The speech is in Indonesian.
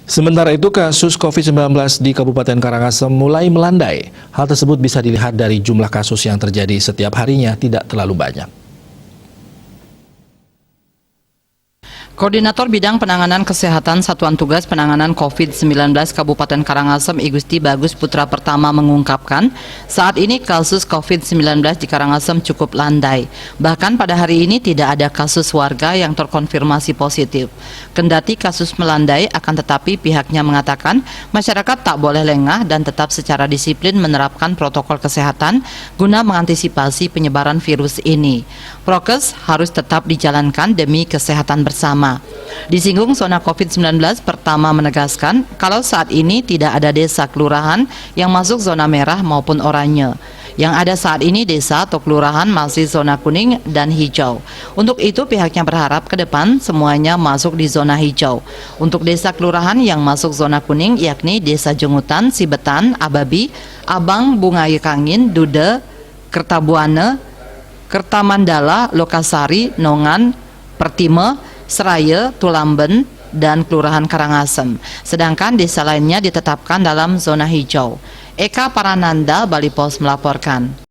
Sementara itu, kasus COVID-19 di Kabupaten Karangasem mulai melandai. Hal tersebut bisa dilihat dari jumlah kasus yang terjadi setiap harinya tidak terlalu banyak. Koordinator Bidang Penanganan Kesehatan Satuan Tugas Penanganan COVID-19 Kabupaten Karangasem Igusti Bagus Putra Pertama mengungkapkan, saat ini kasus COVID-19 di Karangasem cukup landai. Bahkan pada hari ini tidak ada kasus warga yang terkonfirmasi positif. Kendati kasus melandai, akan tetapi pihaknya mengatakan masyarakat tak boleh lengah dan tetap secara disiplin menerapkan protokol kesehatan guna mengantisipasi penyebaran virus ini. Prokes harus tetap dijalankan demi kesehatan bersama. Disinggung zona COVID-19, Pertama menegaskan kalau saat ini tidak ada desa kelurahan yang masuk zona merah maupun oranye. Yang ada saat ini desa atau kelurahan masih zona kuning dan hijau. Untuk itu pihaknya berharap ke depan semuanya masuk di zona hijau. Untuk desa kelurahan yang masuk zona kuning yakni Desa Jengutan, Sibetan, Ababi, Abang, Bungai Kangin, Dude, Kertabuana, Kertamandala, Lokasari, Nongan, Pertime, Seraya, Tulamben, dan Kelurahan Karangasem. Sedangkan desa lainnya ditetapkan dalam zona hijau. Eka Parananda, Bali Pos melaporkan.